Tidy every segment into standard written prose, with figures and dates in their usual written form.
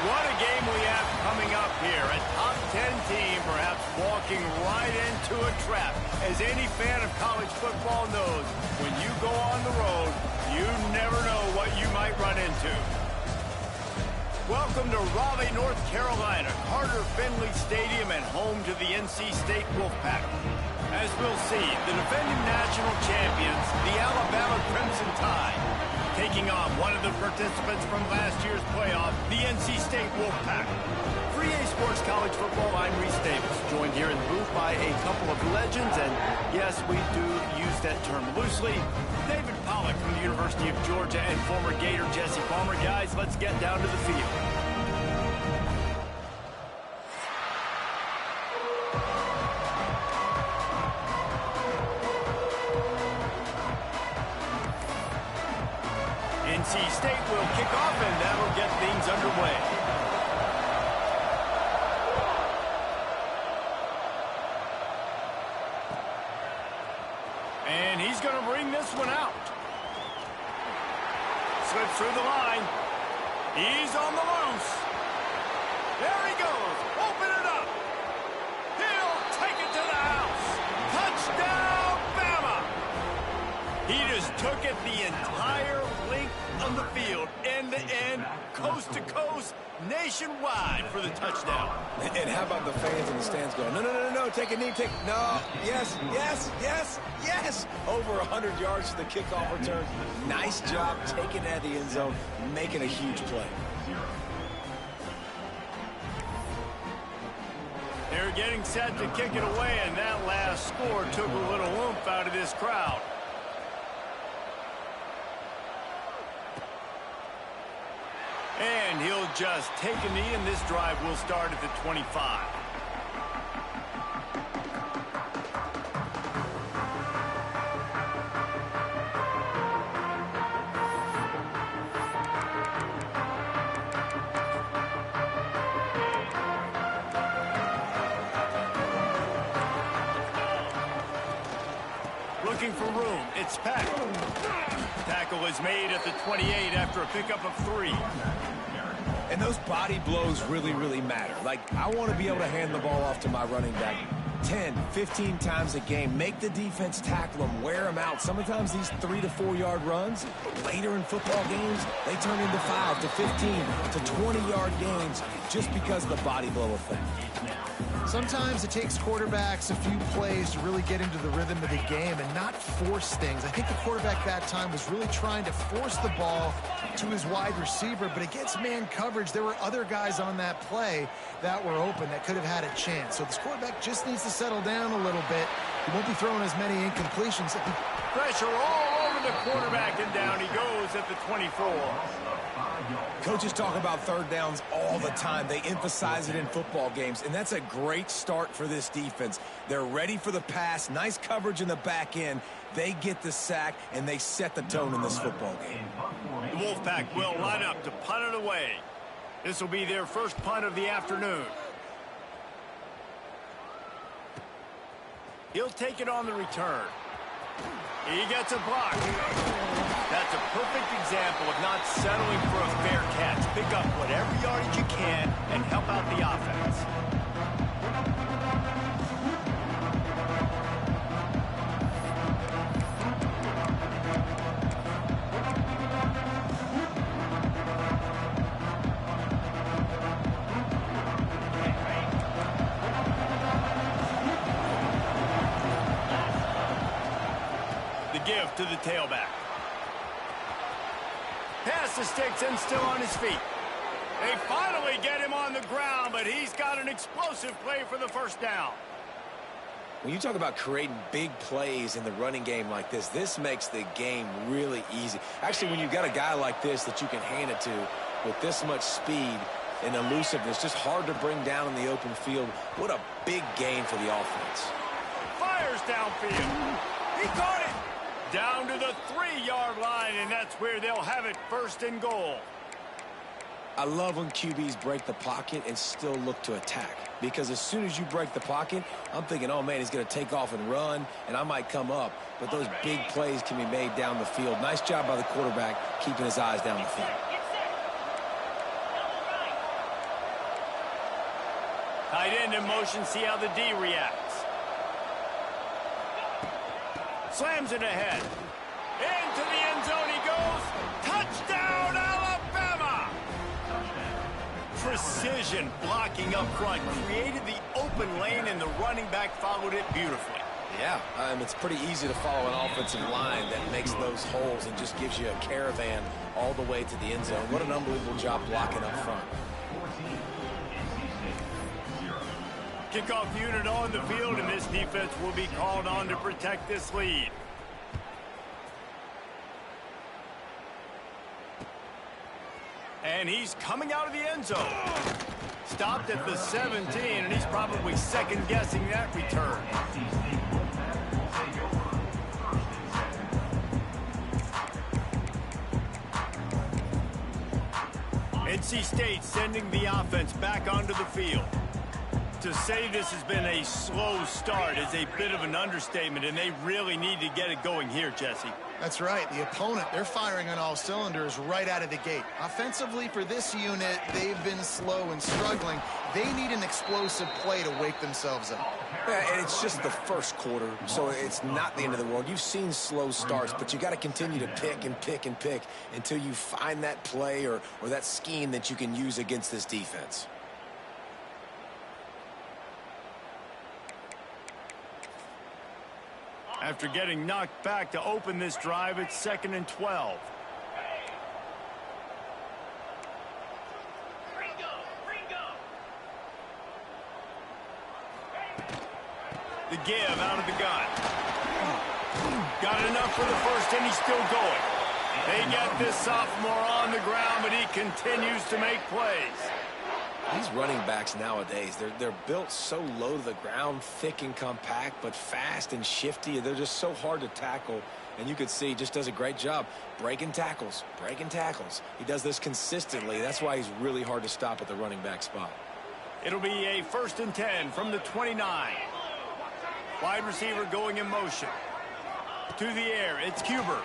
What a game we have coming up here. A top 10 team perhaps walking right into a trap. As any fan of college football knows, when you go on the road, you never know what you might run into. Welcome to Raleigh, North Carolina, Carter Finley Stadium, and home to the NC State Wolfpack. As we'll see, the defending national champions, the Alabama Crimson Tide, taking on one of the participants from last year's playoff, the NC State Wolfpack. For EA Sports College Football, I'm Reese Davis, joined here in the booth by a couple of legends, and yes, we do use that term loosely. David Pollack from the University of Georgia and former Gator Jesse Palmer. Guys, let's get down to the field. NC State will kick off, and that'll get things underway. And he's going to bring this one out. Slips through the line. He's on the loose. There he goes. Open it up. He'll take it to the house. Touchdown, Bama. He just took it the entire length of the field, end to end, coast to coast, nationwide for the touchdown. And how about the fans in the stands going, no, take a knee, no, yes. Over 100 yards to the kickoff return. Nice job taking that to the end zone, making a huge play. They're getting set to kick it away, and that last score took a little oomph out of this crowd. And he'll just take a knee, and this drive will start at the 25. Looking for room. It's packed. Tackle is made at the 28 after a pickup of 3. And those body blows really matter. Like, I want to be able to hand the ball off to my running back 10, 15 times a game. Make the defense tackle them, wear them out. Sometimes these 3 to 4 yard runs, later in football games, they turn into 5 to 15 to 20-yard games just because of the body blow effect. Sometimes it takes quarterbacks a few plays to really get into the rhythm of the game and not force things. I think the quarterback that time was really trying to force the ball to his wide receiver, but against man coverage, there were other guys on that play that were open that could have had a chance. So this quarterback just needs to settle down a little bit. He won't be throwing as many incompletions. Pressure all over the quarterback, and down he goes at the 24. Coaches talk about third downs all the time. They emphasize it in football games, and that's a great start for this defense. They're ready for the pass, nice coverage in the back end. They get the sack, and they set the tone in this football game. The Wolfpack will line up to punt it away. This will be their first punt of the afternoon. He'll take it on the return. He gets a block. That's a perfect example of not settling for a fair catch. Pick up whatever yardage you can and help out the offense. The give to the tailback. Pass the sticks and still on his feet. They finally get him on the ground, but he's got an explosive play for the first down. When you talk about creating big plays in the running game like this, this makes the game really easy. Actually, when you've got a guy like this that you can hand it to with this much speed and elusiveness, just hard to bring down in the open field, what a big gain for the offense. Fires downfield. He caught it. Down to the 3-yard line, and that's where they'll have it, first and goal. I love when QBs break the pocket and still look to attack, because as soon as you break the pocket, I'm thinking, oh, man, he's going to take off and run, and I might come up. But those big plays can be made down the field. Nice job by the quarterback keeping his eyes down the field. Tight end in motion, see how the D reacts. Slams it ahead. Into the end zone he goes. Touchdown, Alabama! Precision blocking up front created the open lane, and the running back followed it beautifully. Yeah, it's pretty easy to follow an offensive line that makes those holes and just gives you a caravan all the way to the end zone. What an unbelievable job blocking up front. Kickoff unit on the field, and this defense will be called on to protect this lead. And he's coming out of the end zone. Stopped at the 17, and he's probably second-guessing that return. NC State sending the offense back onto the field. To say this has been a slow start is a bit of an understatement, and they really need to get it going here, Jesse. That's right. The opponent, they're firing on all cylinders right out of the gate. Offensively, for this unit, they've been slow and struggling. They need an explosive play to wake themselves up. Yeah, and it's just the first quarter, so it's not the end of the world. You've seen slow starts, but you got to continue to pick and pick and pick until you find that play or that scheme that you can use against this defense. After getting knocked back to open this drive, it's 2nd and 12. The give out of the gun. Got enough for the first, and he's still going. They get this sophomore on the ground, but he continues to make plays. These running backs nowadays, they're built so low to the ground, thick and compact, but fast and shifty. They're just so hard to tackle. And you could see he just does a great job breaking tackles, breaking tackles. He does this consistently. That's why he's really hard to stop at the running back spot. It'll be a 1st and 10 from the 29. Wide receiver going in motion. To the air, it's Cuber.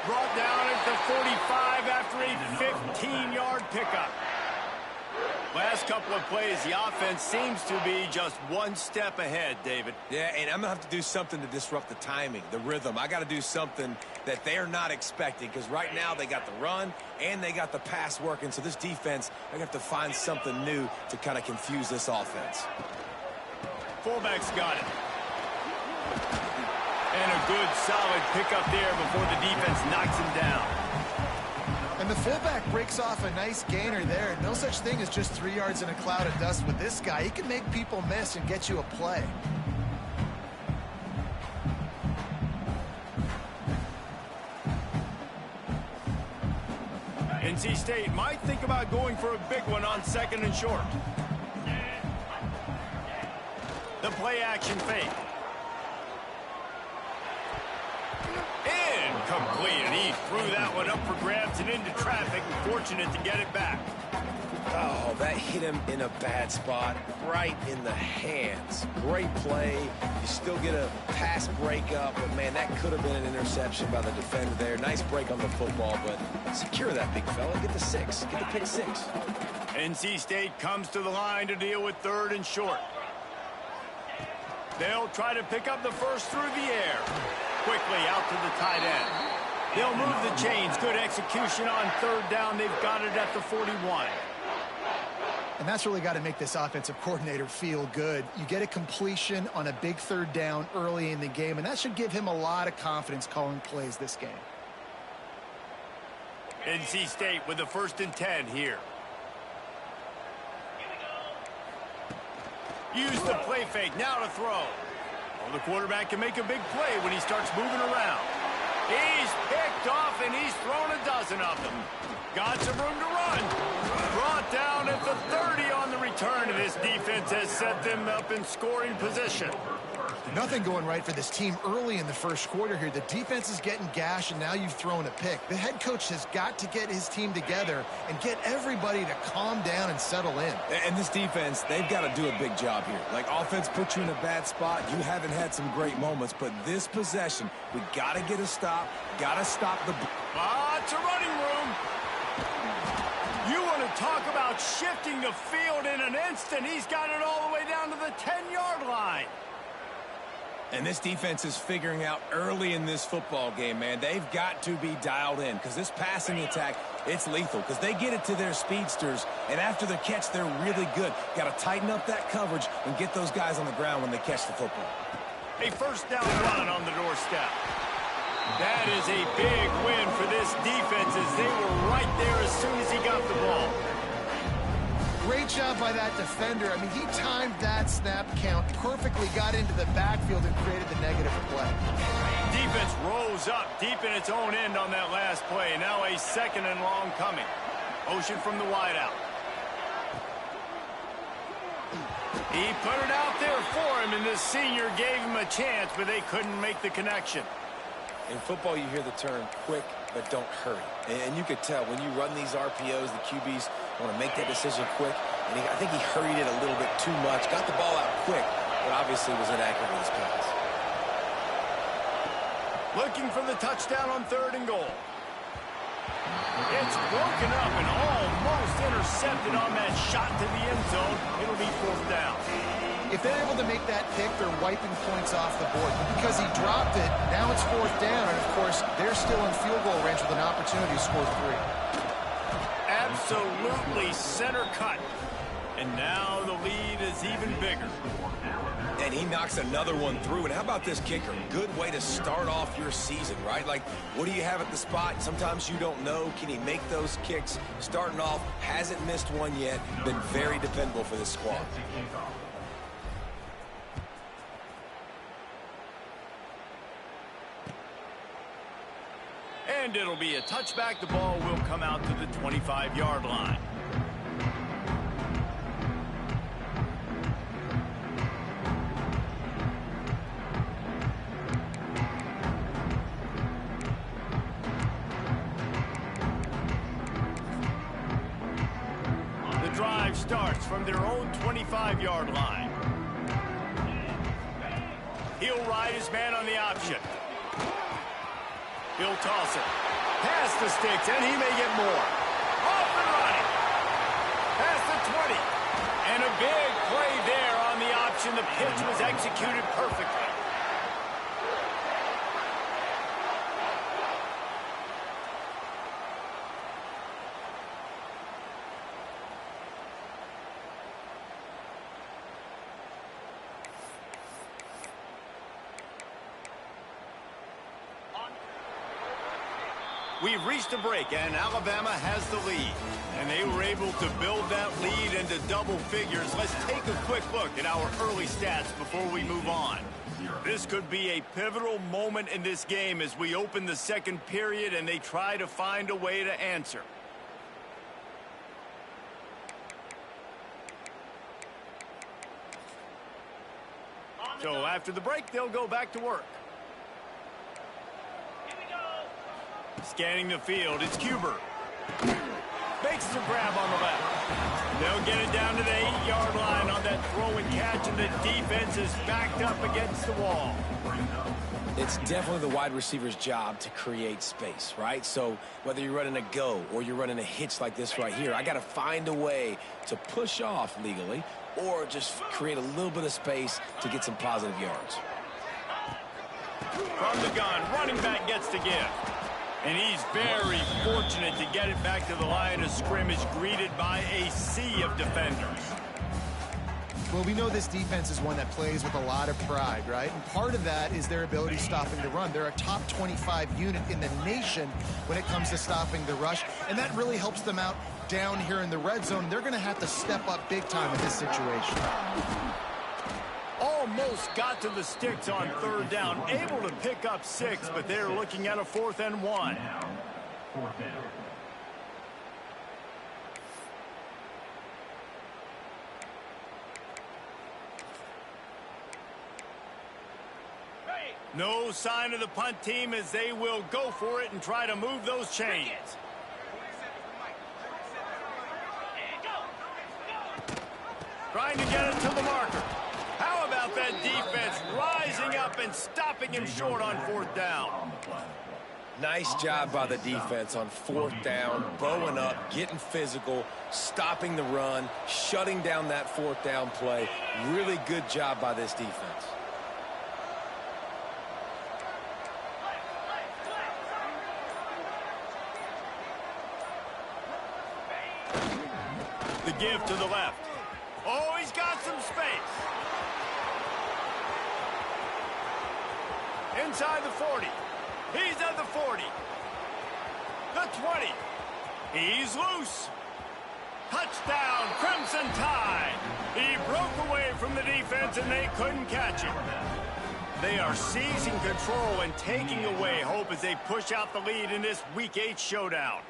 Brought down at the 45 after a 15-yard pickup. Last couple of plays, the offense seems to be just one step ahead, David. Yeah, and I'm going to have to do something to disrupt the timing, the rhythm. I got to do something that they're not expecting, because right now they got the run and they got the pass working. So this defense, they're going to have to find something new to kind of confuse this offense. Fullback's got it. And a good, solid pickup there before the defense knocks him down. And the fullback breaks off a nice gainer there. No such thing as just 3 yards in a cloud of dust with this guy. He can make people miss and get you a play. NC State might think about going for a big one on 2nd and short. The play action fake. Incomplete, and he threw that one up for grabs and into traffic, and fortunate to get it back. Oh, that hit him in a bad spot, right in the hands. Great play. You still get a pass breakup, but, man, that could have been an interception by the defender there. Nice break on the football, but secure that big fella. Get the 6. Get the pick 6. NC State comes to the line to deal with 3rd and short. They'll try to pick up the first through the air. Quickly out to the tight end. They'll move the chains. Good execution on 3rd down. They've got it at the 41. And that's really got to make this offensive coordinator feel good. You get a completion on a big 3rd down early in the game, and that should give him a lot of confidence calling plays this game. NC State with the 1st and 10 here. Use the play fake, now to throw. Well, the quarterback can make a big play when he starts moving around. He's picked off, and he's thrown a dozen of them. Got some room to run. Brought down at the 30 on the return, and this defense has set them up in scoring position. Nothing going right for this team early in the first quarter here. The defense is getting gashed, and now you've thrown a pick. The head coach has got to get his team together and get everybody to calm down and settle in. And this defense, they've got to do a big job here. Like, offense put you in a bad spot. You haven't had some great moments, but this possession, we got to get a stop. Got to stop the... Lots of running room. You want to talk about shifting the field in an instant. He's got it all the way down to the 10-yard line. And this defense is figuring out early in this football game, man. They've got to be dialed in because this passing attack, it's lethal because they get it to their speedsters, and after the catch, they're really good. Got to tighten up that coverage and get those guys on the ground when they catch the football. A first down run on the doorstep. That is a big win for this defense as they were right there as soon as he got the ball. Great job by that defender. I mean, he timed that snap count perfectly, got into the backfield and created the negative play. Defense rose up deep in its own end on that last play. Now a second and long coming. Motion from the wideout. He put it out there for him, and this senior gave him a chance, but they couldn't make the connection. In football, you hear the term quick, but don't hurry. And you could tell when you run these RPOs, the QBs want to make that decision quick. And I think he hurried it a little bit too much. Got the ball out quick, but obviously was inaccurate with his pass. Looking for the touchdown on 3rd and goal. It's broken up and almost intercepted on that shot to the end zone. It'll be 4th down. If they're able to make that pick, they're wiping points off the board. But because he dropped it, now it's 4th down. And, of course, they're still in field goal range with an opportunity to score 3. Absolutely center cut. And now the lead is even bigger. And he knocks another one through. And how about this kicker? Good way to start off your season, right? Like, what do you have at the spot? Sometimes you don't know. Can he make those kicks? Starting off, hasn't missed one yet. Been very dependable for this squad. And it'll be a touchback. The ball will come out to the 25-yard line. The drive starts from their own 25-yard line. He'll ride his man on the option. He'll toss it. Past the sticks, and he may get more. Off and running. Past the 20. And a big play there on the option. The pitch was executed perfectly. We've reached a break, and Alabama has the lead. And they were able to build that lead into double figures. Let's take a quick look at our early stats before we move on. This could be a pivotal moment in this game as we open the second period and they try to find a way to answer. So after the break, they'll go back to work. Scanning the field, it's Cuber. Makes the grab on the left. They'll get it down to the 8-yard line on that throw and catch, and the defense is backed up against the wall. It's definitely the wide receiver's job to create space, right? So whether you're running a go or you're running a hitch like this right here, I got to find a way to push off legally or just create a little bit of space to get some positive yards. From the gun, running back gets the give. And he's very fortunate to get it back to the line of scrimmage, greeted by a sea of defenders. Well, we know this defense is one that plays with a lot of pride, right? And part of that is their ability stopping the run. They're a top 25 unit in the nation when it comes to stopping the rush, and that really helps them out down here in the red zone. They're going to have to step up big time in this situation. Almost got to the sticks on 3rd down, able to pick up 6, but they're looking at a 4th and 1. No sign of the punt team as they will go for it and try to move those chains. Trying to get it to the marker. How about that defense rising up and stopping him short on 4th down? Nice job by the defense on 4th down, bowing up, getting physical, stopping the run, shutting down that 4th down play. Really good job by this defense. The give to the left. Oh, he's got some space. Inside the 40. He's at the 40. The 20. He's loose. Touchdown, Crimson Tide. He broke away from the defense and they couldn't catch him. They are seizing control and taking away hope as they push out the lead in this Week 8 showdown.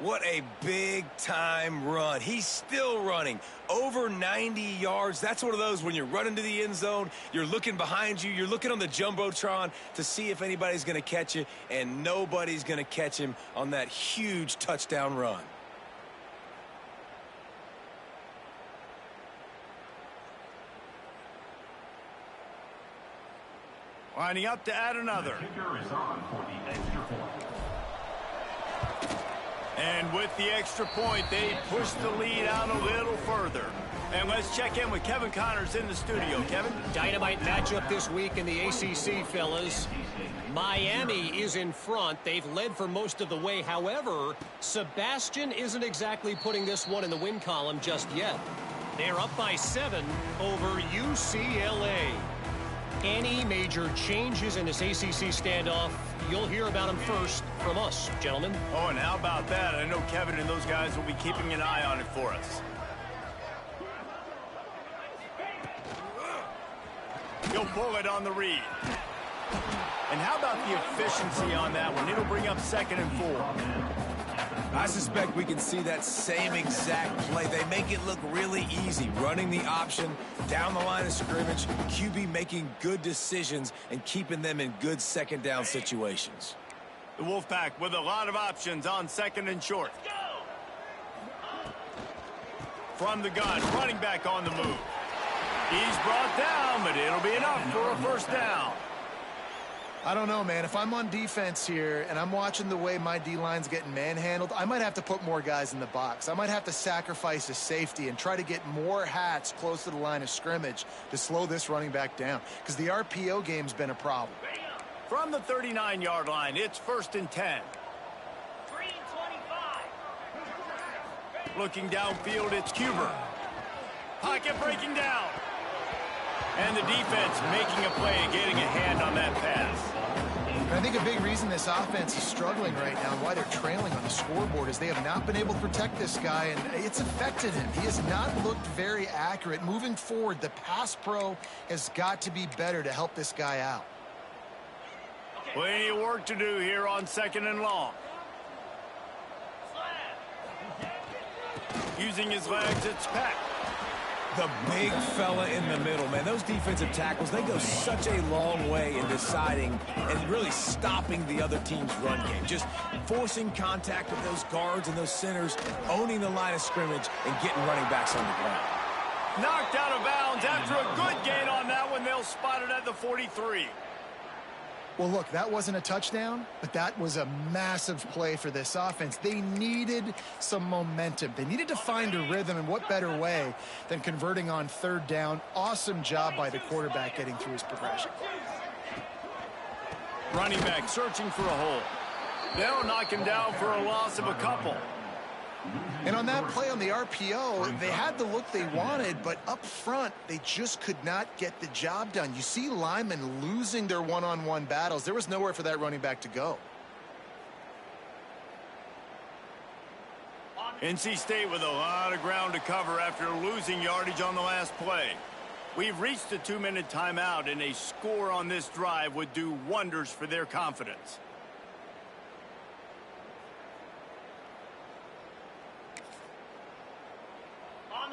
What a big-time run. He's still running. Over 90 yards. That's one of those when you're running to the end zone, you're looking behind you, you're looking on the Jumbotron to see if anybody's going to catch you, and nobody's going to catch him on that huge touchdown run. Lining up to add another. And with the extra point, they push the lead out a little further. And let's check in with Kevin Connors in the studio. Kevin? Dynamite matchup this week in the ACC, fellas. Miami is in front. They've led for most of the way. However, Sebastian isn't exactly putting this one in the win column just yet. They're up by 7 over UCLA. Any major changes in this ACC standoff, you'll hear about them first from us, gentlemen. Oh, and how about that? I know Kevin and those guys will be keeping an eye on it for us. He'll pull it on the read. And how about the efficiency on that one? It'll bring up 2nd and 4. I suspect we can see that same exact play. They make it look really easy, running the option down the line of scrimmage, QB making good decisions and keeping them in good 2nd down situations. The Wolfpack with a lot of options on 2nd and short. From the gun, running back on the move. He's brought down, but it'll be enough for a 1st down. I don't know, man. If I'm on defense here and I'm watching the way my D-line's getting manhandled, I might have to put more guys in the box. I might have to sacrifice a safety and try to get more hats close to the line of scrimmage to slow this running back down, because the RPO game's been a problem. From the 39-yard line, it's 1st and 10. 3:25. Looking downfield, it's Cuber. Pocket breaking down. And the defense making a play and getting a hand on that pass. I think a big reason this offense is struggling right now and why they're trailing on the scoreboard is they have not been able to protect this guy, and it's affected him. He has not looked very accurate. Moving forward, the pass pro has got to be better to help this guy out. Plenty of work to do here on 2nd and long. Using his legs, it's Peck. The big fella in the middle, man. Those defensive tackles, they go such a long way in deciding and really stopping the other team's run game. Just forcing contact with those guards and those centers, owning the line of scrimmage, and getting running backs on the ground. Knocked out of bounds after a good gain on that one. They'll spot it at the 43. Well, look, that wasn't a touchdown, but that was a massive play for this offense. They needed some momentum. They needed to find a rhythm, and what better way than converting on 3rd down. Awesome job by the quarterback getting through his progression. Running back searching for a hole. They'll knock him down for a loss of a couple. And on that play on the RPO, they had the look they wanted, but up front, they just could not get the job done. You see linemen losing their one-on-one battles. There was nowhere for that running back to go. NC State with a lot of ground to cover after losing yardage on the last play. We've reached a 2-minute timeout, and a score on this drive would do wonders for their confidence.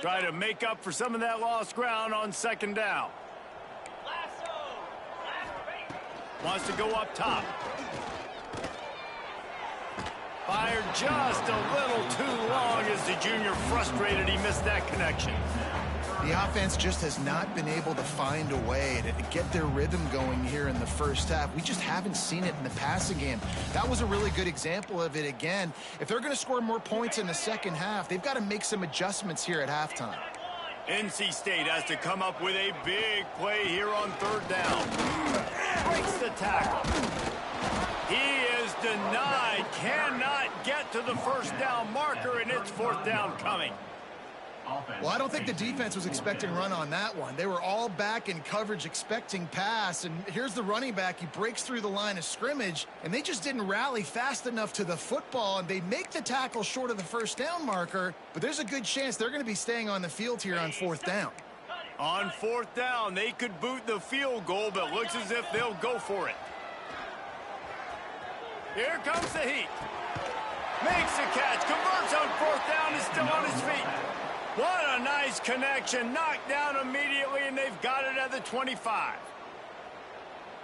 Try to make up for some of that lost ground on 2nd down. Wants to go up top. Fired just a little too long as the junior frustrated he missed that connection. The offense just has not been able to find a way to get their rhythm going here in the first half. We just haven't seen it in the passing game. That was a really good example of it again. If they're going to score more points in the second half, they've got to make some adjustments here at halftime. NC State has to come up with a big play here on third down. Breaks the tackle. He is denied. Cannot get to the first down marker, and it's fourth down coming. Well, I don't think the defense was expecting run on that one. They were all back in coverage expecting pass, and here's the running back. He breaks through the line of scrimmage, and they just didn't rally fast enough to the football, and they make the tackle short of the first down marker, but there's a good chance they're going to be staying on the field here on fourth down. On fourth down, they could boot the field goal, but looks as if they'll go for it. Here comes the heat. Makes the catch, converts on fourth down, is still on his feet. What a nice connection. Knocked down immediately, and they've got it at the 25.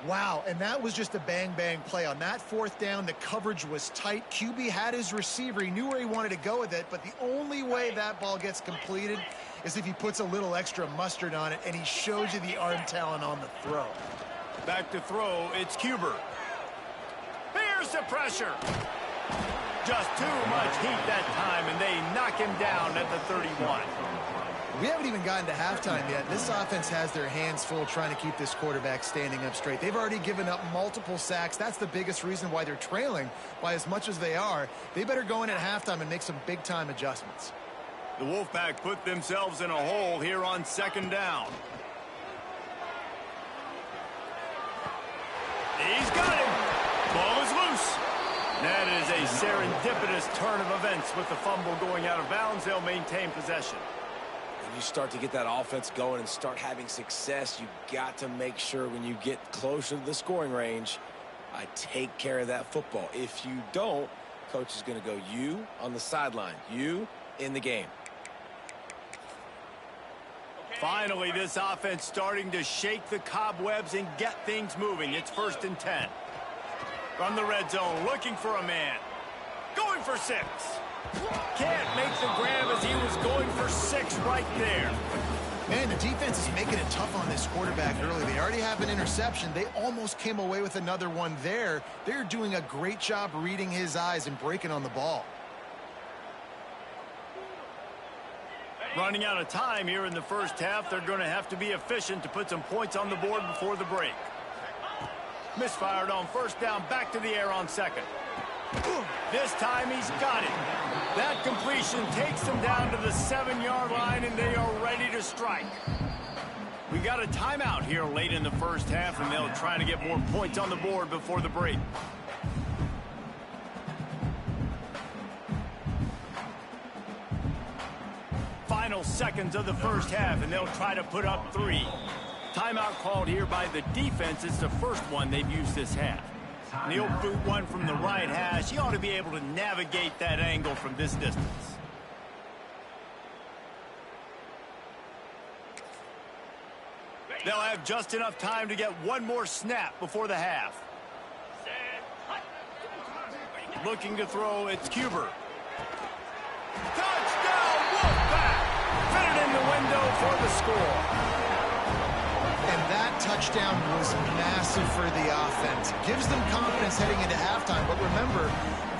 Wow, and that was just a bang-bang play. On that fourth down, the coverage was tight. QB had his receiver. He knew where he wanted to go with it, but the only way that ball gets completed is if he puts a little extra mustard on it, and he shows you the arm talent on the throw. Back to throw, it's Cuber. Here's the pressure. Just too much heat that time, and they knock him down at the 31. We haven't even gotten to halftime yet. This offense has their hands full trying to keep this quarterback standing up straight. They've already given up multiple sacks. That's the biggest reason why they're trailing by as much as they are. They better go in at halftime and make some big-time adjustments. The Wolfpack put themselves in a hole here on second down. He's got him. Ball is loose. That is a serendipitous turn of events with the fumble going out of bounds. They'll maintain possession. When you start to get that offense going and start having success, you got to make sure when you get closer to the scoring range, take care of that football. If you don't, coach is going to go you on the sideline, you in the game. Finally, this offense starting to shake the cobwebs and get things moving. It's 1st and 10. From the red zone, looking for a man. Going for 6. Can't make the grab as he was going for 6 right there. Man, the defense is making it tough on this quarterback early. They already have an interception. They almost came away with another one there. They're doing a great job reading his eyes and breaking on the ball. Running out of time here in the first half. They're going to have to be efficient to put some points on the board before the break. Misfired on first down, back to the air on second. This time he's got it. That completion takes them down to the 7-yard line, and they are ready to strike. We got a timeout here late in the first half, and they'll try to get more points on the board before the break. Final seconds of the first half, and they'll try to put up 3. Timeout called here by the defense. It's the first one they've used this half. And he'll boot one from the right hash. He ought to be able to navigate that angle from this distance. They'll have just enough time to get one more snap before the half. Looking to throw, it's Cuber. Touchdown, Wolfpack! Fit it in the window for the score. And that touchdown was massive for the offense. Gives them confidence heading into halftime. But remember,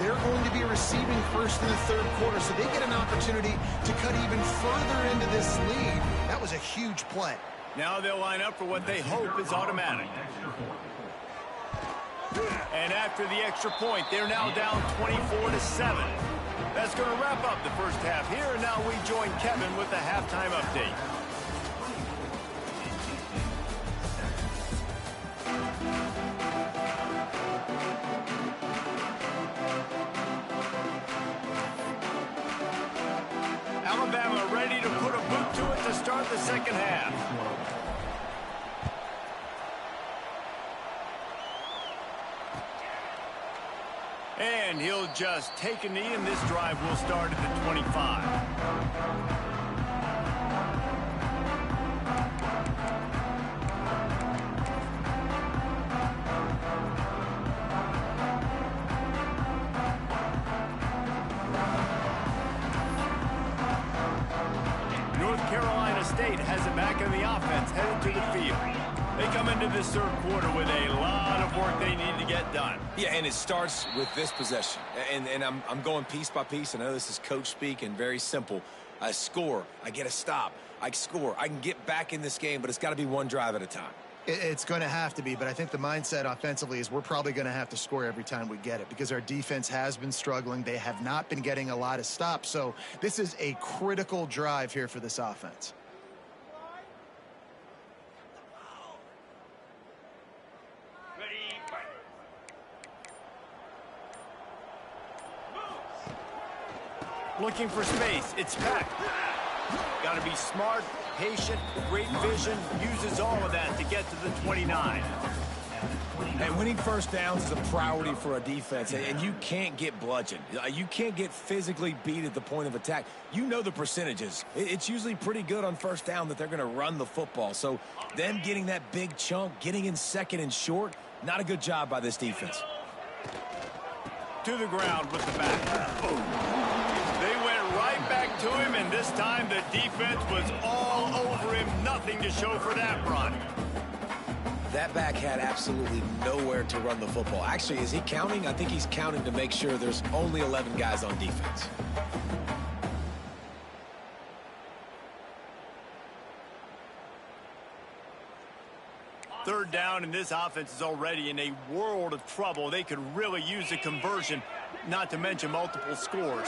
they're going to be receiving first in the third quarter, so they get an opportunity to cut even further into this lead. That was a huge play. Now they'll line up for what they hope is automatic. And after the extra point, they're now down 24-7. That's going to wrap up the first half here. And now we join Kevin with the halftime update. Alabama ready to put a boot to it to start the second half. And he'll just take a knee, and this drive will start at the 25. State has it back in the offense, headed to the field. They come into this third quarter with a lot of work they need to get done. Yeah, and it starts with this possession. And I'm going piece by piece. I know this is coach speak and very simple. I score, I get a stop, I score. I can get back in this game, but it's got to be one drive at a time. It's going to have to be, but I think the mindset offensively is we're probably going to have to score every time we get it because our defense has been struggling. They have not been getting a lot of stops, so this is a critical drive here for this offense. Looking for space. It's packed. Got to be smart, patient, great vision. Uses all of that to get to the 29. And winning first downs is a priority for a defense, and you can't get bludgeoned. You can't get physically beat at the point of attack. You know the percentages. It's usually pretty good on first down that they're going to run the football. So them getting that big chunk, getting in second and short, not a good job by this defense. To the ground with the back. They went right back to him, and this time the defense was all over him. Nothing to show for that run. That back had absolutely nowhere to run the football. Actually, is he counting? I think he's counting to make sure there's only 11 guys on defense. Third down, and this offense is already in a world of trouble. They could really use a conversion, not to mention multiple scores.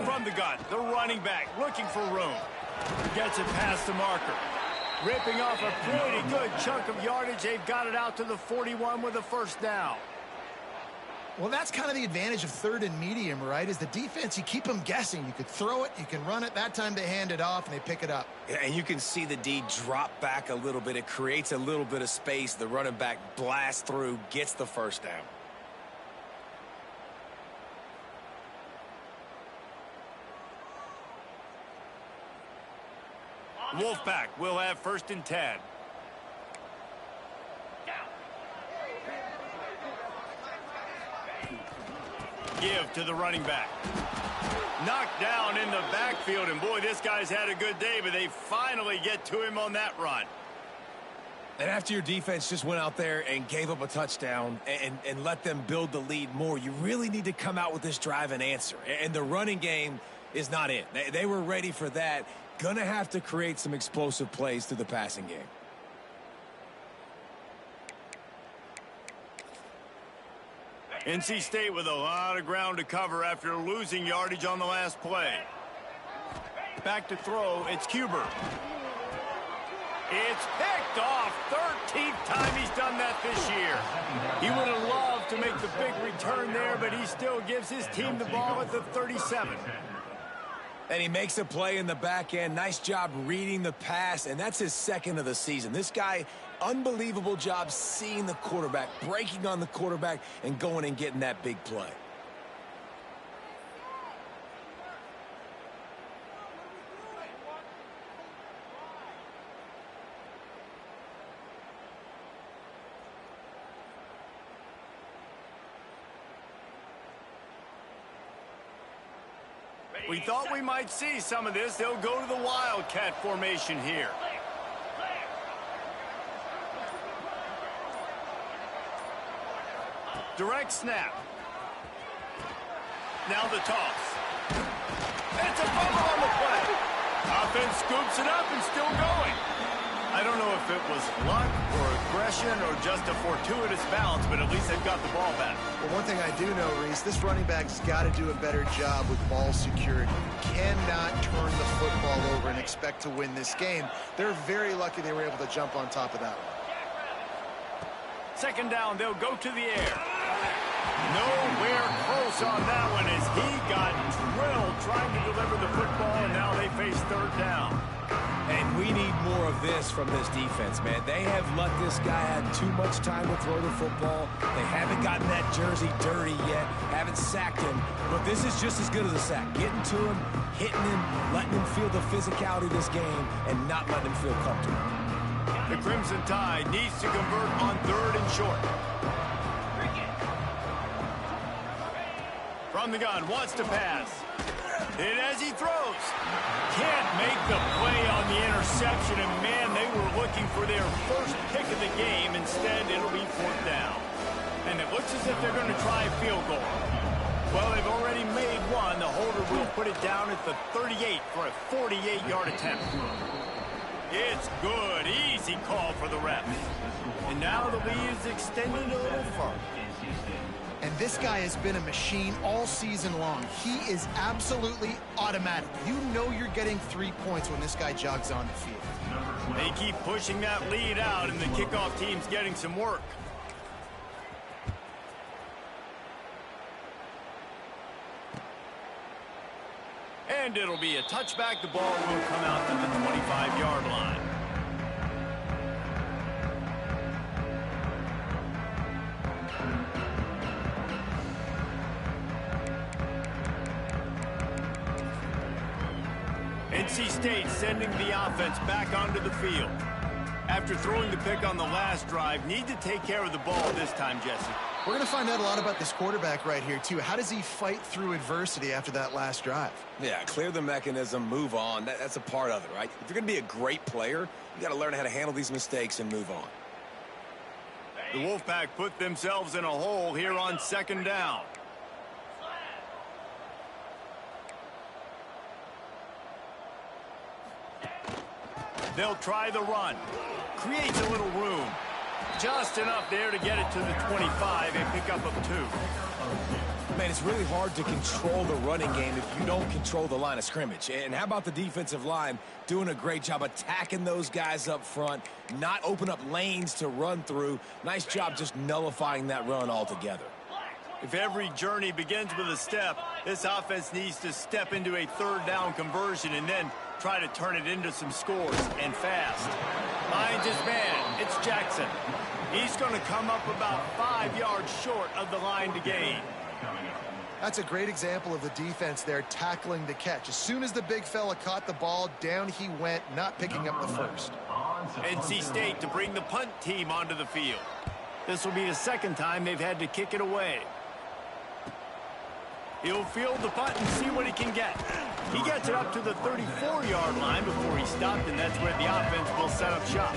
From the gun, the running back looking for room. Gets it past the marker. Ripping off a pretty good chunk of yardage. They've got it out to the 41 with a first down. Well, that's kind of the advantage of third and medium, right? Is the defense, you keep them guessing. You could throw it, you can run it. That time they hand it off and they pick it up. Yeah, and you can see the D drop back a little bit. It creates a little bit of space. The running back blasts through, gets the first down. Wolfpack will have first and 10. Give to the running back. Knocked down in the backfield, and boy, this guy's had a good day, but they finally get to him on that run. And after your defense just went out there and gave up a touchdown and let them build the lead more, you really need to come out with this drive and answer. And the running game is not it. They were ready for that. Gonna have to create some explosive plays through the passing game. NC State with a lot of ground to cover after losing yardage on the last play. Back to throw, it's Cuber. It's picked off. 13th time he's done that this year. He would have loved to make the big return there, but he still gives his team the ball at the 37. And he makes a play in the back end. Nice job reading the pass, and that's his second of the season. This guy, unbelievable job seeing the quarterback, breaking on the quarterback, and going and getting that big play. We thought we might see some of this. They'll go to the Wildcat formation here. Direct snap. Now the toss. It's a fumble on the play. Offense scoops it up and still going. I don't know if it was luck or aggression or just a fortuitous bounce, but at least they've got the ball back. Well, one thing I do know, Reese, this running back's got to do a better job with ball security. Cannot turn the football over and expect to win this game. They're very lucky they were able to jump on top of that one. Second down, they'll go to the air. Nowhere close on that one as he got drilled trying to deliver the football, and now they face third down. And we need more of this from this defense, man. They have let this guy have too much time to throw the football. They haven't gotten that jersey dirty yet, haven't sacked him. But this is just as good as a sack. Getting to him, hitting him, letting him feel the physicality of this game, and not letting him feel comfortable. The Crimson Tide needs to convert on third and short. From the gun, wants to pass. Hit as he throws. Can't make the play on the interception, and man, they were looking for their first pick of the game. Instead, it'll be 4th down. And it looks as if they're going to try a field goal. Well, they've already made one. The holder will put it down at the 38 for a 48-yard attempt. It's good. Easy call for the ref. And now the lead is extended a little further. And this guy has been a machine all season long. He is absolutely automatic. You know you're getting 3 points when this guy jogs on the field. They keep pushing that lead out, and the kickoff team's getting some work. And it'll be a touchback. The ball will come out to the 25-yard line. NC State sending the offense back onto the field. After throwing the pick on the last drive, need to take care of the ball this time, Jesse. We're going to find out a lot about this quarterback right here, too. How does he fight through adversity after that last drive? Yeah, clear the mechanism, move on. That's a part of it, right? If you're going to be a great player, you got to learn how to handle these mistakes and move on. The Wolfpack put themselves in a hole here on 2nd down. They'll try the run. Creates a little room. Just enough there to get it to the 25 and pick up of 2. Man, it's really hard to control the running game if you don't control the line of scrimmage. And how about the defensive line doing a great job attacking those guys up front, not open up lanes to run through. Nice job just nullifying that run altogether. If every journey begins with a step, this offense needs to step into a 3rd down conversion and then try to turn it into some scores, and fast. Finds his man. It's Jackson. He's going to come up about 5 yards short of the line to gain. That's a great example of the defense there tackling the catch. As soon as the big fella caught the ball, down he went, not picking up the first. NC State to bring the punt team onto the field. This will be the 2nd time they've had to kick it away. He'll field the punt and see what he can get. He gets it up to the 34-yard line before he stopped, and that's where the offense will set up shop.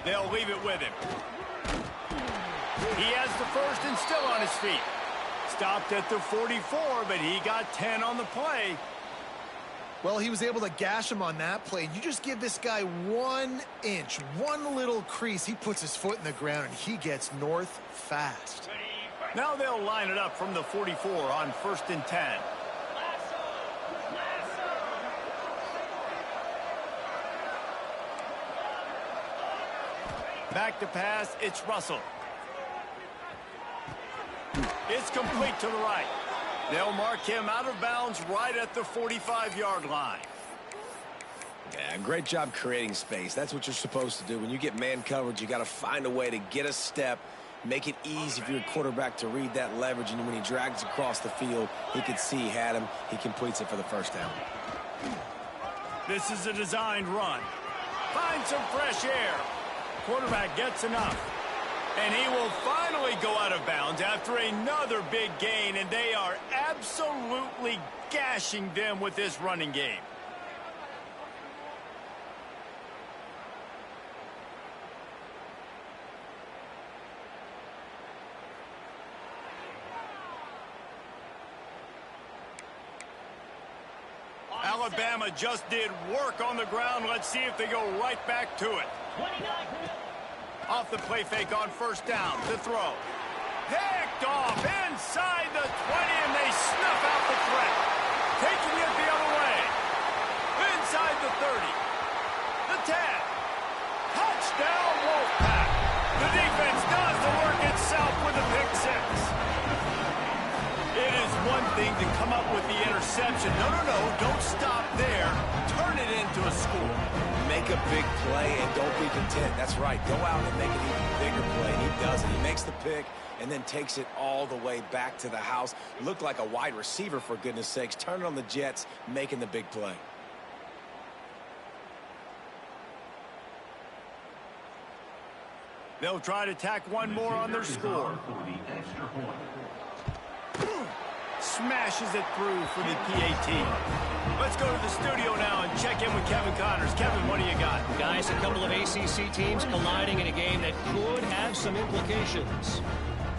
They'll leave it with him. He has the first and still on his feet. Stopped at the 44, but he got 10 on the play. Well, he was able to gash him on that play. You just give this guy 1 inch, one little crease. He puts his foot in the ground, and he gets north fast. Now they'll line it up from the 44 on 1st and 10. Back to pass, it's Russell. It's complete to the right. They'll mark him out of bounds right at the 45-yard line. Yeah, great job creating space. That's what you're supposed to do. When you get man coverage, you got to find a way to get a step, make it easy for your quarterback to read that leverage, and when he drags across the field, he could see he had him. He completes it for the 1st down. This is a designed run. Find some fresh air. Quarterback gets enough. And he will finally go out of bounds after another big gain, and they are absolutely gashing them with this running game. Alabama just did work on the ground. Let's see if they go right back to it. Off the play fake on 1st down to throw. Picked off inside the 20, and they snuff out the threat. Taking it the other way. Inside the 30. The 10. Touchdown, Wolfpack. The defense does the work itself with a pick six. It is one thing to come up with the interception. No, don't stop there. Turn it into a score. Make a big play and don't be content. That's right. Go out and make an even bigger play. And he does it. He makes the pick and then takes it all the way back to the house. Looked like a wide receiver, for goodness sakes. Turn it on the Jets, making the big play. They'll try to tack one more on their score. Smashes it through for the PAT. Let's go to the studio now and check in with Kevin Connors. Kevin, what do you got? Guys, a couple of ACC teams colliding in a game that could have some implications.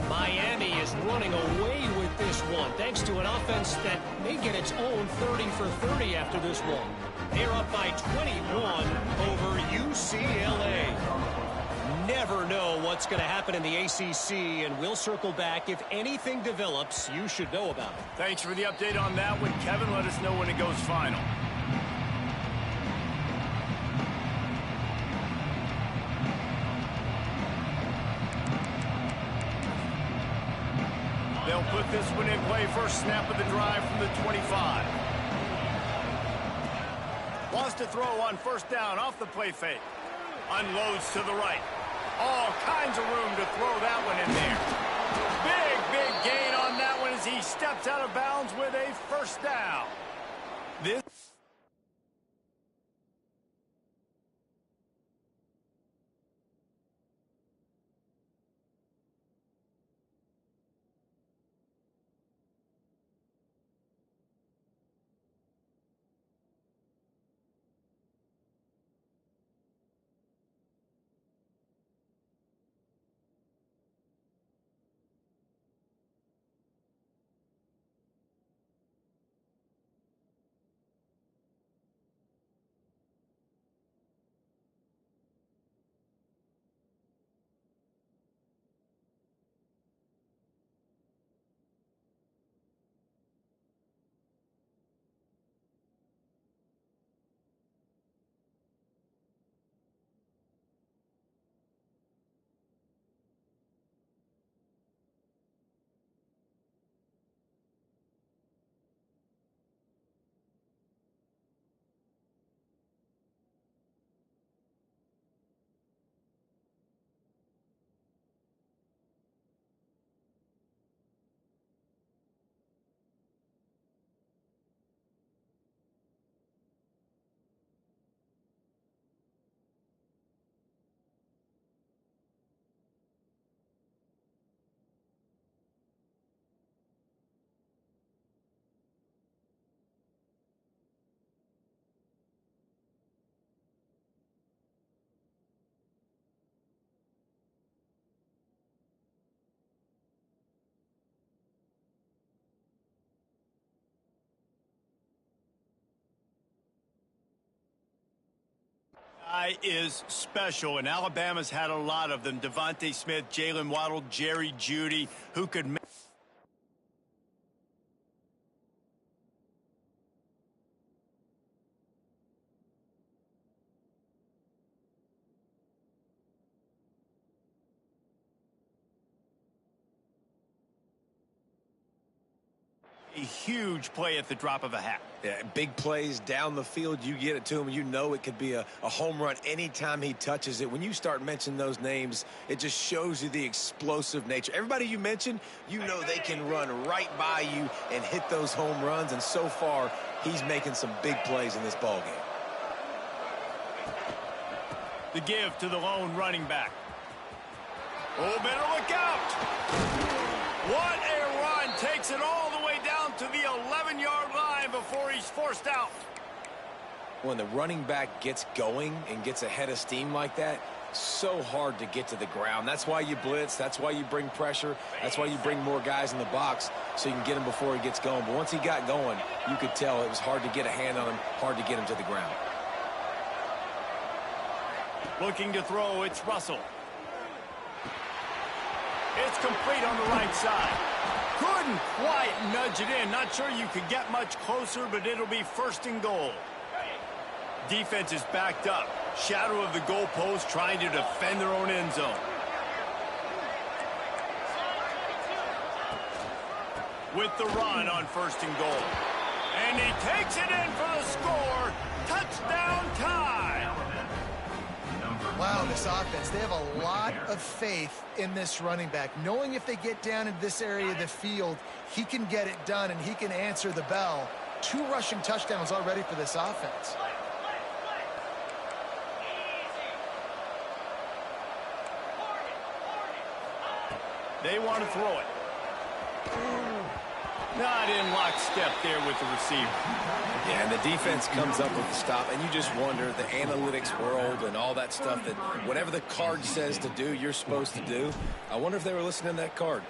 Miami is running away with this one, thanks to an offense that may get its own 30 for 30 after this one. They're up by 21 over UCLA. Never know what's going to happen in the ACC, and we'll circle back. If anything develops, you should know about it. Thanks for the update on that one, Kevin. Let us know when it goes final. They'll put this one in play. First snap of the drive from the 25. Wants to throw on first down off the play fake. Unloads to the right. All kinds of room to throw that one in there. Big gain on that one as he steps out of bounds with a first down. This guy is special, and Alabama's had a lot of them. Devontae Smith, Jalen Waddle, Jerry Jeudy, who could make a huge play at the drop of a hat. Yeah, big plays down the field. You get it to him. You know it could be a home run anytime he touches it. When you start mentioning those names, it just shows you the explosive nature. Everybody you mentioned, you know they can run right by you and hit those home runs. And so far, he's making some big plays in this ballgame. The give to the lone running back. Oh, better look out. What a run. Takes it all the way down to the 11-yard line before he's forced out. When the running back gets going and gets ahead of steam like that, so hard to get to the ground. That's why you blitz. That's why you bring pressure. That's why you bring more guys in the box so you can get him before he gets going. But once he got going, you could tell it was hard to get a hand on him, hard to get him to the ground. Looking to throw, it's Russell. It's complete on the right side. Couldn't quite nudge it in. Not sure you could get much closer, but it'll be first and goal. Defense is backed up. Shadow of the goalpost trying to defend their own end zone. With the run on first and goal. And he takes it in for the score. Touchdown tie. Wow, this offense, they have a lot of faith in this running back. Knowing if they get down in this area of the field, he can get it done and he can answer the bell. 2 rushing touchdowns already for this offense. They want to throw it. Not in lockstep there with the receiver. Yeah, and the defense comes up with the stop, and you just wonder, the analytics world and all that stuff, that whatever the card says to do, you're supposed to do. I wonder if they were listening to that card.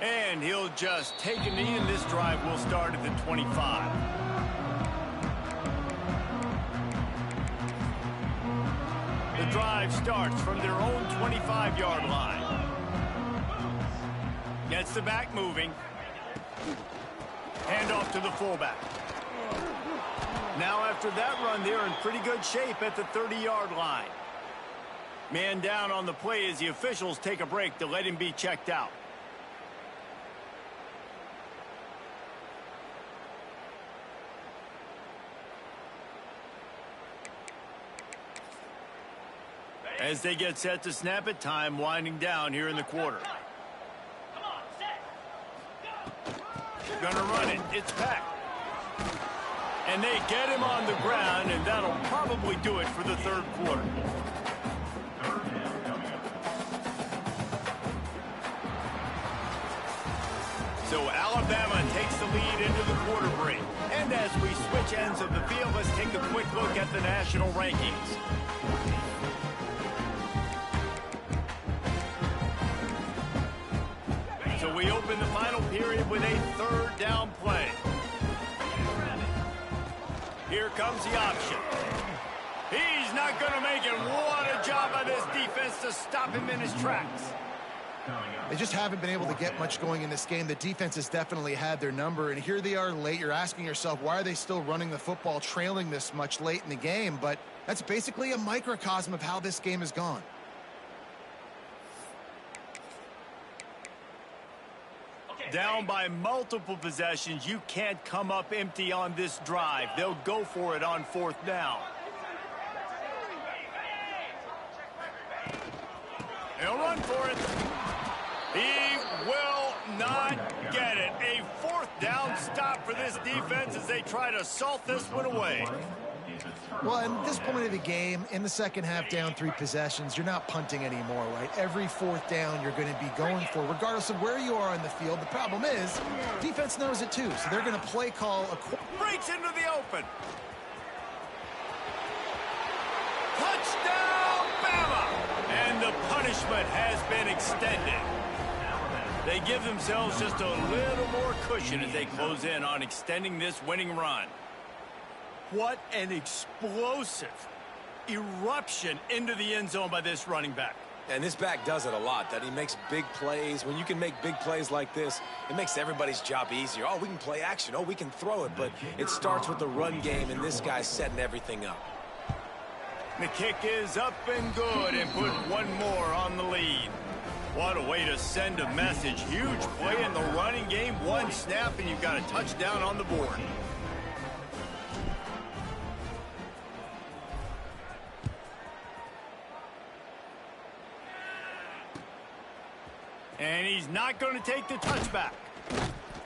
And he'll just take a knee, and this drive will start at the 25. The drive starts from their own 25-yard line. Gets the back moving. Hand off to the fullback. Now after that run, they're in pretty good shape at the 30-yard line. Man down on the play as the officials take a break to let him be checked out. As they get set to snap it, time winding down here in the quarter. Gonna run it. It's Peck. And they get him on the ground, and that'll probably do it for the third quarter. So Alabama takes the lead into the quarter break. And as we switch ends of the field, let's take a quick look at the national rankings. So we open the final period with a third down play. Here comes the option. He's not going to make it. What a job by this defense to stop him in his tracks. They just haven't been able to get much going in this game. The defense has definitely had their number, and here they are late. You're asking yourself, why are they still running the football, trailing this much late in the game? But that's basically a microcosm of how this game has gone. Down by multiple possessions, you can't come up empty on this drive. They'll go for it on fourth down. He'll run for it. He will not get it. A fourth down stop for this defense as they try to salt this one away. Well, at this point of the game, in the second half, down 3 possessions, you're not punting anymore, right? Every fourth down you're going to be going for, regardless of where you are on the field. The problem is, defense knows it too, so they're going to play call a... Breaks into the open. Touchdown, Bama! And the punishment has been extended. They give themselves just a little more cushion as they close in on extending this winning run. What an explosive eruption into the end zone by this running back. And this back does it a lot, that he makes big plays. When you can make big plays like this, it makes everybody's job easier. Oh, we can play action. Oh, we can throw it. But it starts with the run game, and this guy's setting everything up. The kick is up and good, and put one more on the lead. What a way to send a message. Huge play in the running game. One snap, and you've got a touchdown on the board. And he's not going to take the touchback.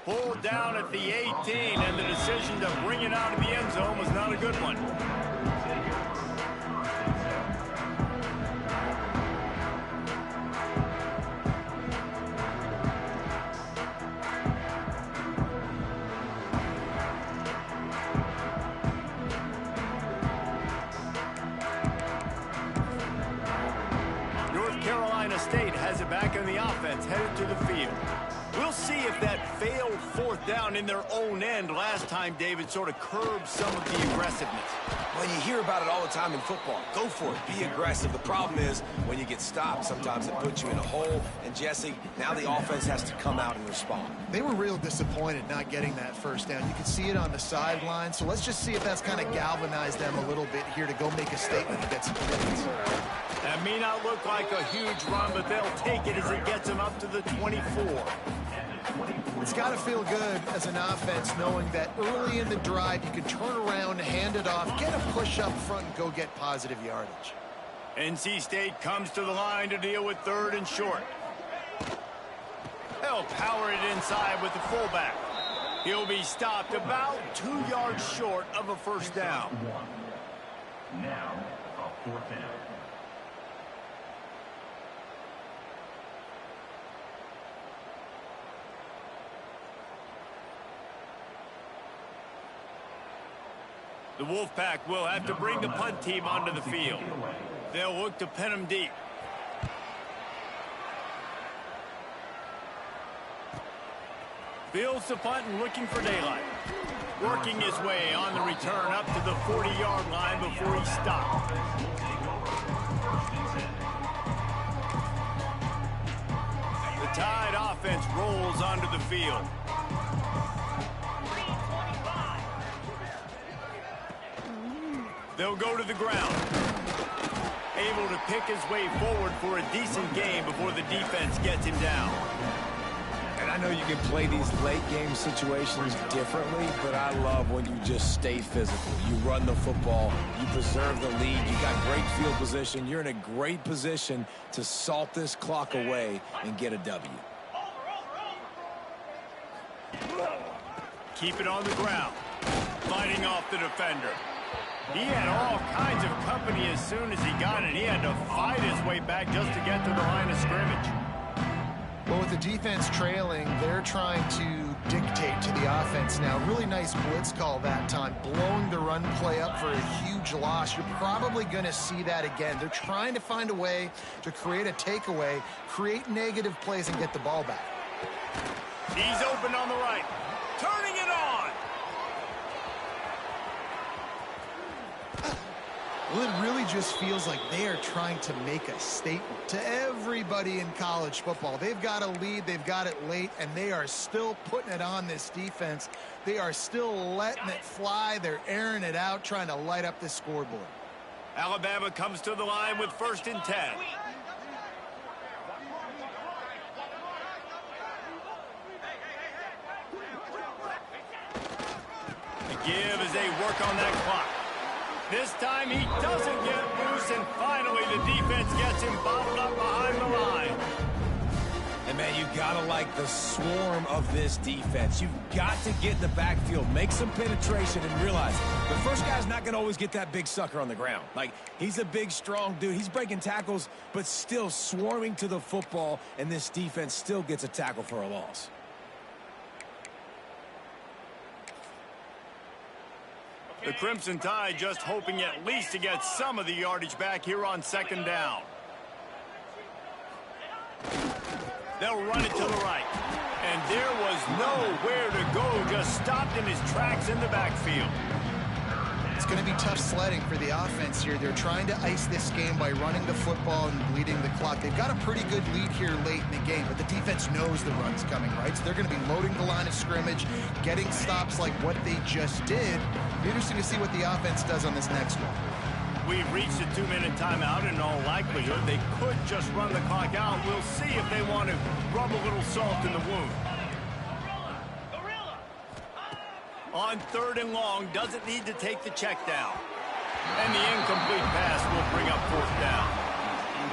Pulled down at the 18, and the decision to bring it out of the end zone was not a good one. State has it back on the offense, headed to the field. We'll see if that failed fourth down in their own end last time, David, sort of curbed some of the aggressiveness. Well, you hear about it all the time in football. Go for it. Be aggressive. The problem is when you get stopped, sometimes it puts you in a hole. And, Jesse, now the offense has to come out and respond. They were real disappointed not getting that first down. You could see it on the sideline. So let's just see if that's kind of galvanized them a little bit here to go make a statement and get some points. That may not look like a huge run, but they'll take it as it gets them up to the 24. It's got to feel good as an offense knowing that early in the drive you can turn around, hand it off, get a push up front, and go get positive yardage. NC State comes to the line to deal with 3rd and short. They'll power it inside with the fullback. He'll be stopped about 2 yards short of a first down. Now, a 4th down. The Wolfpack will have to bring the punt team onto the field. They'll look to pin them deep. Fields the punt and looking for daylight. Working his way on the return up to the 40-yard line before he stopped. The Tide offense rolls onto the field. They'll go to the ground. Able to pick his way forward for a decent game before the defense gets him down. And I know you can play these late-game situations differently, but I love when you just stay physical. You run the football. You preserve the lead. You got great field position. You're in a great position to salt this clock away and get a W. Keep it on the ground. Fighting off the defender. He had all kinds of company as soon as he got it. He had to fight his way back just to get to the line of scrimmage. Well, with the defense trailing, they're trying to dictate to the offense now. Really nice blitz call that time, blowing the run play up for a huge loss. You're probably going to see that again. They're trying to find a way to create a takeaway, create negative plays, and get the ball back. He's open on the right. Turning it on. Well, it really just feels like they are trying to make a statement to everybody in college football. They've got a lead, they've got it late, and they are still putting it on this defense. They are still letting it fly. They're airing it out, trying to light up this scoreboard. Alabama comes to the line with 1st and 10. The give as they work on that clock. This time he doesn't get loose, and finally the defense gets him bottled up behind the line. And, man, you got to like the swarm of this defense. You've got to get in the backfield, make some penetration, and realize the first guy's not going to always get that big sucker on the ground. Like, he's a big, strong dude. He's breaking tackles, but still swarming to the football, and this defense still gets a tackle for a loss. The Crimson Tide just hoping at least to get some of the yardage back here on 2nd down. They'll run it to the right. And there was nowhere to go, just stopped in his tracks in the backfield. It's going to be tough sledding for the offense here. They're trying to ice this game by running the football and bleeding the clock. They've got a pretty good lead here late in the game, but the defense knows the run's coming, right? So they're going to be loading the line of scrimmage, getting stops like what they just did. It'll be interesting to see what the offense does on this next one. We've reached a 2-minute timeout. In all likelihood, they could just run the clock out. We'll see if they want to rub a little salt in the wound. On 3rd and long, doesn't need to take the check down. And the incomplete pass will bring up 4th down.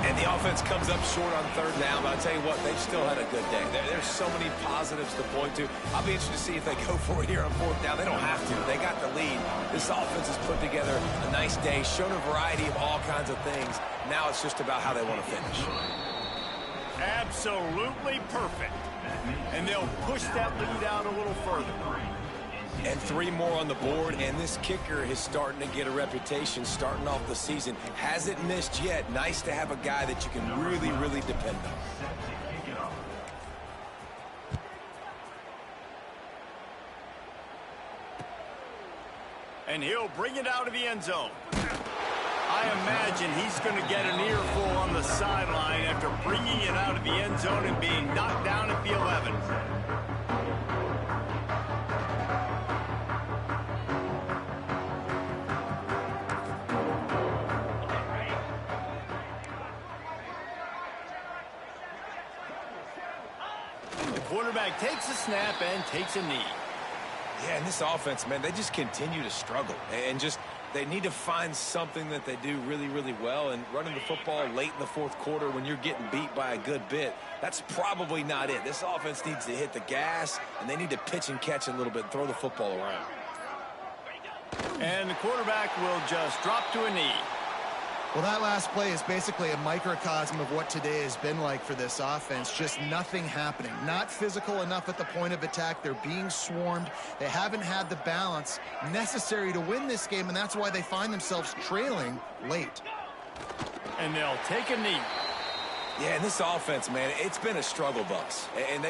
And the offense comes up short on 3rd down, but I'll tell you what, they've still had a good day. There's so many positives to point to. I'll be interested to see if they go for it here on 4th down. They don't have to. They got the lead. This offense has put together a nice day, shown a variety of all kinds of things. Now it's just about how they want to finish. Absolutely perfect. And they'll push that lead out a little further. And 3 more on the board, and this kicker is starting to get a reputation starting off the season. Hasn't missed yet. Nice to have a guy that you can really, really depend on. And he'll bring it out of the end zone. I imagine he's going to get an earful on the sideline after bringing it out of the end zone and being knocked down at the 11. The quarterback takes a snap and takes a knee. Yeah, and this offense, man, they just continue to struggle. And they need to find something that they do really, really well. And running the football late in the fourth quarter when you're getting beat by a good bit, that's probably not it. This offense needs to hit the gas, and they need to pitch and catch a little bit and throw the football around. And the quarterback will just drop to a knee. Well, that last play is basically a microcosm of what today has been like for this offense. Just nothing happening. Not physical enough at the point of attack. They're being swarmed. They haven't had the balance necessary to win this game, and that's why they find themselves trailing late. And they'll take a knee. Yeah, and this offense, man, it's been a struggle bus. And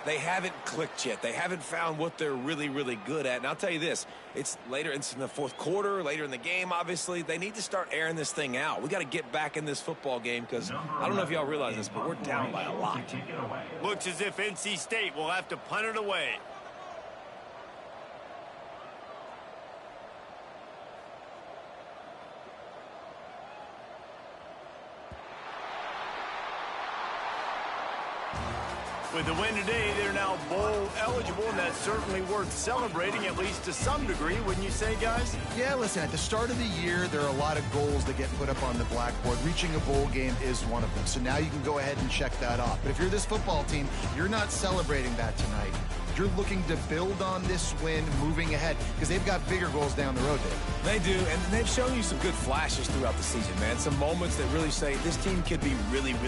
they haven't clicked yet. They haven't found what they're really, really good at. And I'll tell you this, it's in the fourth quarter, later in the game, obviously. They need to start airing this thing out. We got to get back in this football game because I don't know if y'all realize this, but we're down by a lot. Looks as if NC State will have to punt it away. With the win today, they're now bowl eligible, and that's certainly worth celebrating, at least to some degree, wouldn't you say, guys? Yeah, listen, at the start of the year, there are a lot of goals that get put up on the blackboard. Reaching a bowl game is one of them. So now you can go ahead and check that off. But if you're this football team, you're not celebrating that tonight. You're looking to build on this win moving ahead because they've got bigger goals down the road, Dave. They do, and they've shown you some good flashes throughout the season, man. Some moments that really say this team could be really, really